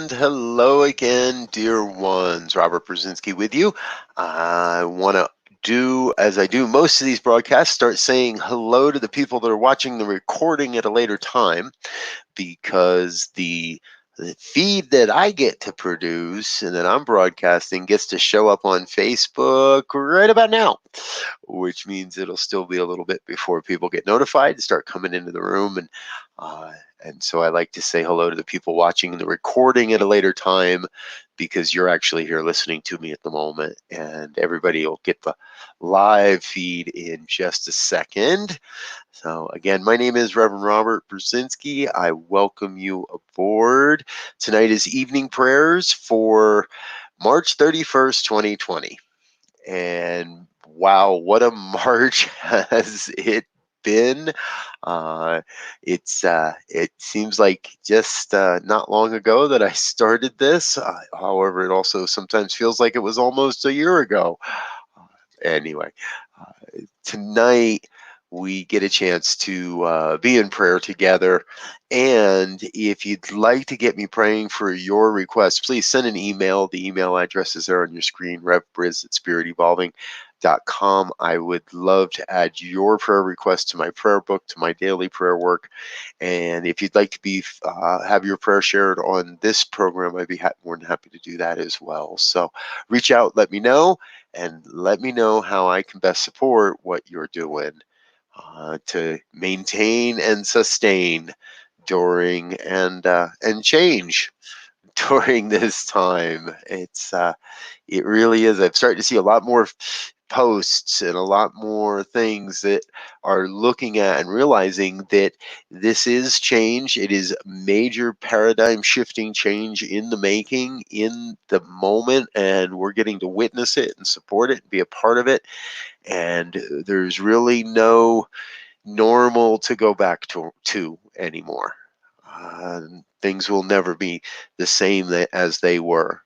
And hello again, dear ones. Robert Brzezinski with you. I want to do, as I do most of these broadcasts, start saying hello to the people that are watching the recording at a later time, because the feed that I get to produce and that I'm broadcasting gets to show up on Facebook right about now, which means it'll still be a little bit before people get notified and start coming into the room. Uh, and so I like to say hello to the people watching the recording at a later time, because you're actually here listening to me at the moment, and everybody will get the live feed in just a second. So again, my name is Reverend Robert Brzezinski. I welcome you aboard. Tonight is evening prayers for March 31st, 2020. And wow, what a March has it been. It seems like just not long ago that I started this. However, it also sometimes feels like it was almost a year ago. Anyway, tonight we get a chance to be in prayer together. And if you'd like to get me praying for your requests, please send an email. The email address is there on your screen, revbriz@spiritevolving.com. I would love to add your prayer request to my prayer book, to my daily prayer work. And if you'd like to be have your prayer shared on this program, I'd be more than happy to do that as well. So reach out, let me know, and let me know how I can best support what you're doing to maintain and sustain during and change during this time. It really is. I've started to see a lot more posts and a lot more things that are looking at and realizing that this is change. It is major paradigm shifting change in the making, in the moment, and we're getting to witness it and support it and be a part of it. And there's really no normal to go back to anymore. Things will never be the same as they were.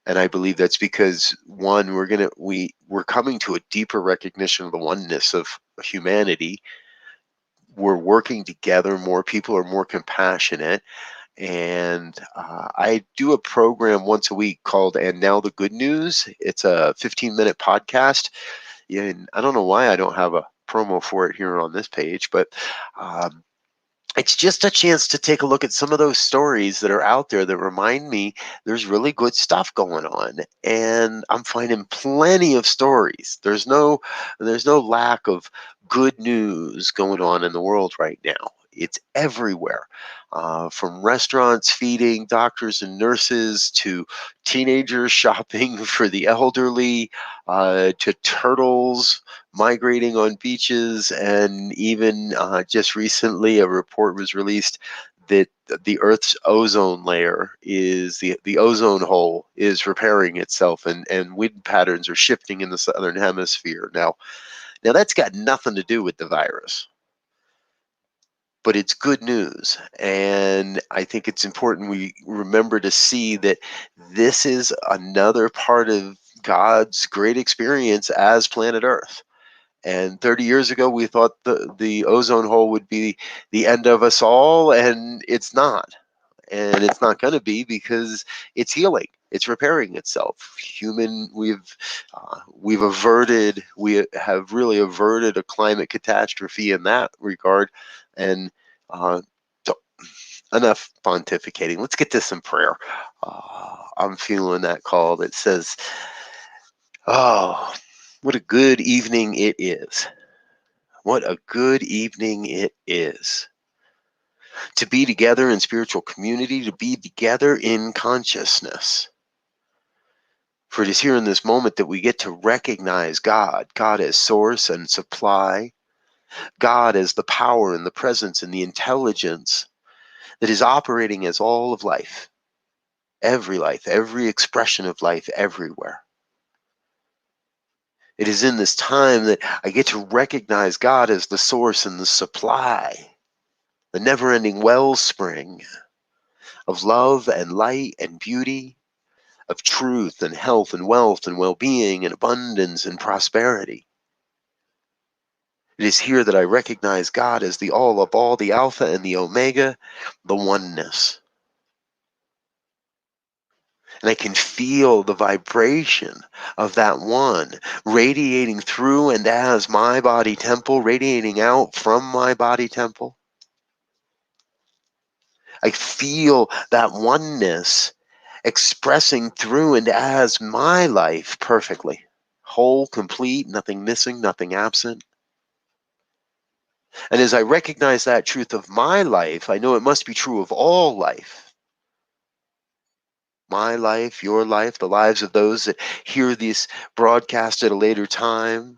And I believe that's because, one, we're coming to a deeper recognition of the oneness of humanity. We're working together. More people are more compassionate. And I do a program once a week called "And Now the Good News." It's a 15-minute podcast. And I don't know why I don't have a promo for it here on this page, but um, it's just a chance to take a look at some of those stories that are out there that remind me there's really good stuff going on. And I'm finding plenty of stories. There's no lack of good news going on in the world right now. It's everywhere, from restaurants feeding doctors and nurses, to teenagers shopping for the elderly, to turtles migrating on beaches. And even just recently, a report was released that the Earth's ozone layer is the ozone hole is repairing itself, and wind patterns are shifting in the southern hemisphere. Now that's got nothing to do with the virus, but it's good news. And I think it's important we remember to see that this is another part of God's great experience as planet Earth. And 30 years ago, we thought the ozone hole would be the end of us all, and it's not. And it's not going to be, because it's healing. It's repairing itself. We have really averted a climate catastrophe in that regard. And uh, so enough pontificating. Let's get to some prayer. I'm feeling that call that says, "Oh, what a good evening it is. What a good evening it is to be together in spiritual community, to be together in consciousness. For it is here in this moment that we get to recognize God as source and supply, God as the power and the presence and the intelligence that is operating as all of life, every expression of life everywhere. It is in this time that I get to recognize God as the source and the supply, the never-ending wellspring of love and light and beauty, of truth and health and wealth and well-being and abundance and prosperity. It is here that I recognize God as the all of all, the Alpha and the Omega, the oneness. And I can feel the vibration of that one radiating through and as my body temple, radiating out from my body temple. I feel that oneness expressing through and as my life perfectly. Whole, complete, nothing missing, nothing absent. And as I recognize that truth of my life, I know it must be true of all life. My life, your life, the lives of those that hear this broadcast at a later time,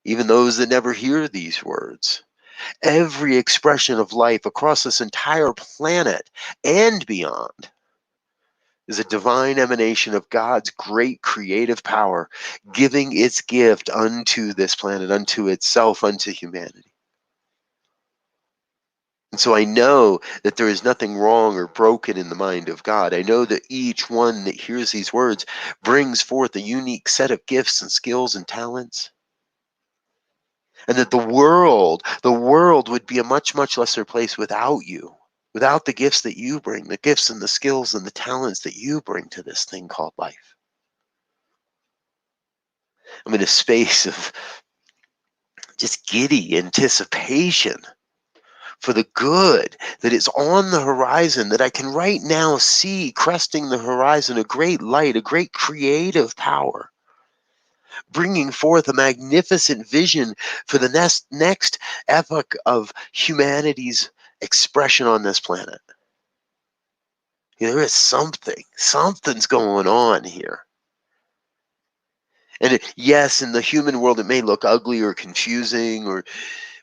even those that never hear these words. Every expression of life across this entire planet and beyond is a divine emanation of God's great creative power, giving its gift unto this planet, unto itself, unto humanity. And so I know that there is nothing wrong or broken in the mind of God. I know that each one that hears these words brings forth a unique set of gifts and skills and talents. And that the world would be a much, much lesser place without you, without the gifts that you bring, the gifts and the skills and the talents that you bring to this thing called life. I'm in a space of just giddy anticipation for the good that is on the horizon, that I can right now see cresting the horizon, a great light, a great creative power, bringing forth a magnificent vision for the next epoch of humanity's expression on this planet. There is something's going on here. And yes, in the human world, it may look ugly or confusing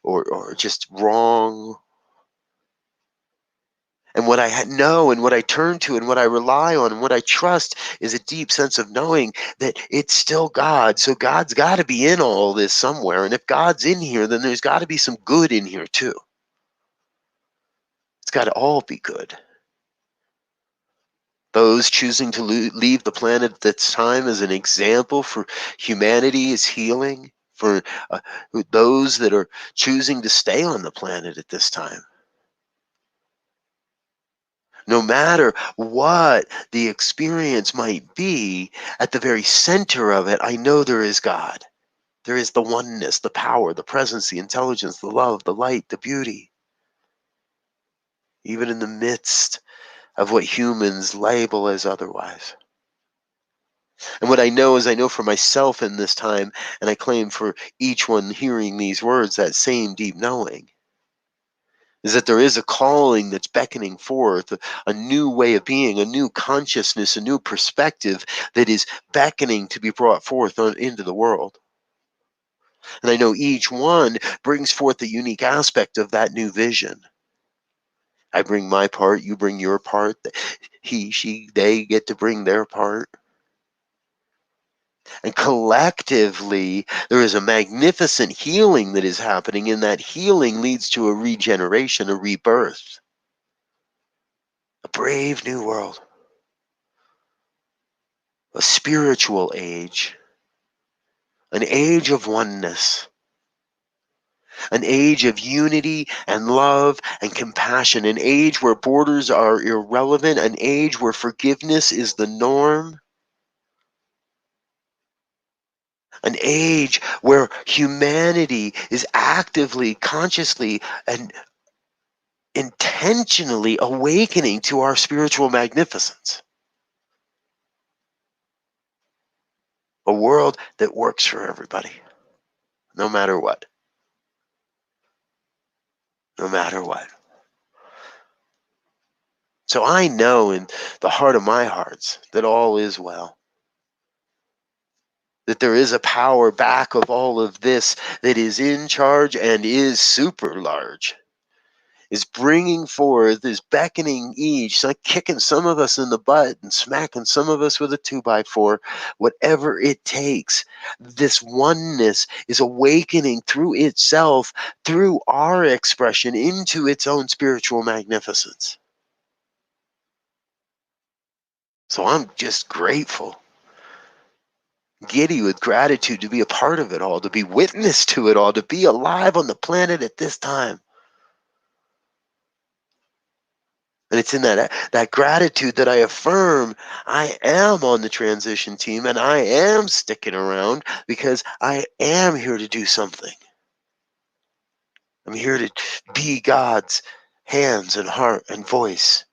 or just wrong. And what I know and what I turn to and what I rely on and what I trust is a deep sense of knowing that it's still God. So God's got to be in all this somewhere. And if God's in here, then there's got to be some good in here too. It's got to all be good. Those choosing to leave the planet at this time as an example for humanity's healing, for those that are choosing to stay on the planet at this time. No matter what the experience might be, at the very center of it, I know there is God. There is the oneness, the power, the presence, the intelligence, the love, the light, the beauty. Even in the midst of what humans label as otherwise. And what I know is I know for myself in this time, and I claim for each one hearing these words, that same deep knowing, is that there is a calling that's beckoning forth, a new way of being, a new consciousness, a new perspective that is beckoning to be brought forth into the world. And I know each one brings forth a unique aspect of that new vision. I bring my part, you bring your part, he, she, they get to bring their part. And collectively, there is a magnificent healing that is happening, and that healing leads to a regeneration, a rebirth, a brave new world, a spiritual age, an age of oneness, an age of unity and love and compassion, an age where borders are irrelevant, an age where forgiveness is the norm, an age where humanity is actively, consciously, and intentionally awakening to our spiritual magnificence. A world that works for everybody, no matter what. No matter what. So I know in the heart of my hearts that all is well. That there is a power back of all of this that is in charge and is super large. Is bringing forth, is beckoning each, like kicking some of us in the butt and smacking some of us with a 2x4, whatever it takes. This oneness is awakening through itself, through our expression, into its own spiritual magnificence. So I'm just grateful, giddy with gratitude to be a part of it all, to be witness to it all, to be alive on the planet at this time. And it's in that gratitude that I affirm I am on the transition team and I am sticking around because I am here to do something. I'm here to be God's hands and heart and voice.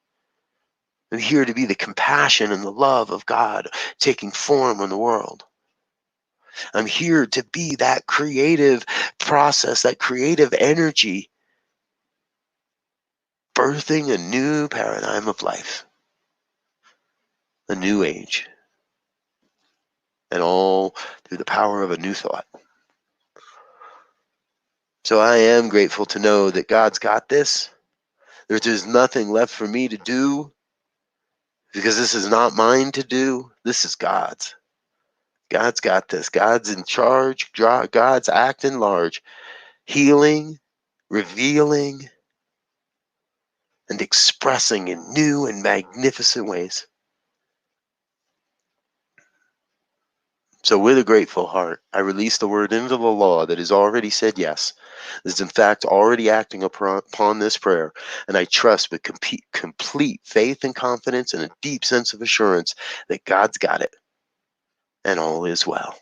I'm here to be the compassion and the love of God taking form in the world. I'm here to be that creative process, that creative energy, birthing a new paradigm of life, a new age, and all through the power of a new thought. So I am grateful to know that God's got this. There's nothing left for me to do because this is not mine to do. This is God's. God's got this. God's in charge. God's acting large, healing, revealing, and expressing in new and magnificent ways. So with a grateful heart, I release the word into the law that has already said yes, is in fact already acting upon this prayer, and I trust with complete faith and confidence and a deep sense of assurance that God's got it, and all is well.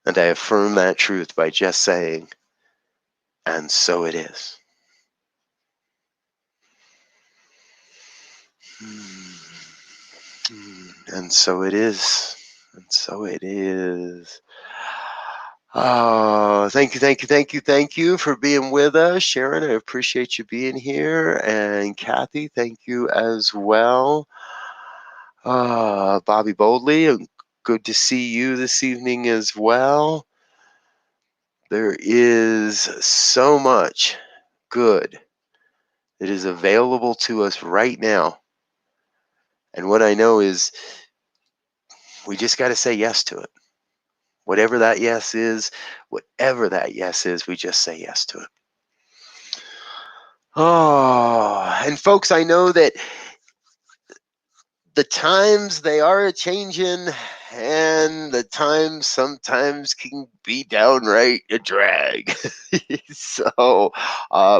And I affirm that truth by just saying, and so it is. And so it is. And so it is. Oh, thank you for being with us. Sharon, I appreciate you being here. And Kathy, thank you as well. Bobby Boldley, good to see you this evening as well. There is so much good that is available to us right now. And what I know is we just got to say yes to it. Whatever that yes is, we just say yes to it. Oh, and folks, I know that the times they are changing, and the times sometimes can be downright a drag. So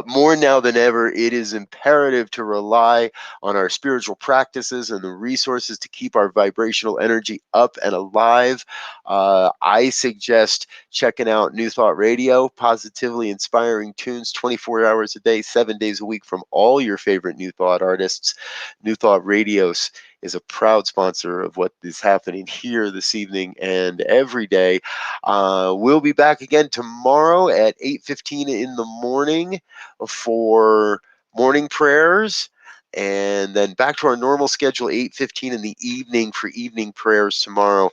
more now than ever, it is imperative to rely on our spiritual practices and the resources to keep our vibrational energy up and alive. I suggest checking out New Thought Radio, positively inspiring tunes 24 hours a day, 7 days a week from all your favorite New Thought artists. New Thought Radios is a proud sponsor of what is happening here this evening and every day. We'll be back again tomorrow at 8:15 in the morning for morning prayers, and then back to our normal schedule, 8:15 in the evening for evening prayers tomorrow.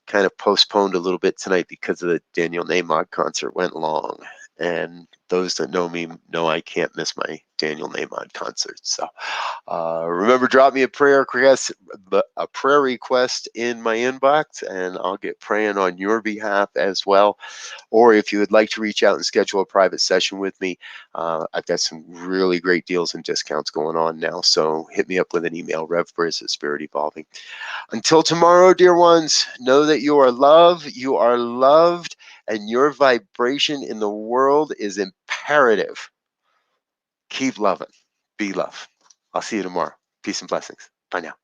Kind of postponed a little bit tonight because of the Daniel Nahmod concert went long. And those that know me know I can't miss my Daniel Nahmod concert. So remember, drop me a prayer request in my inbox, and I'll get praying on your behalf as well. Or if you would like to reach out and schedule a private session with me, I've got some really great deals and discounts going on now. So hit me up with an email, revbriz@Spirit Evolving. Until tomorrow, dear ones, know that you are loved, and your vibration in the world is imperative. Keep loving. Be love. I'll see you tomorrow. Peace and blessings. Bye now.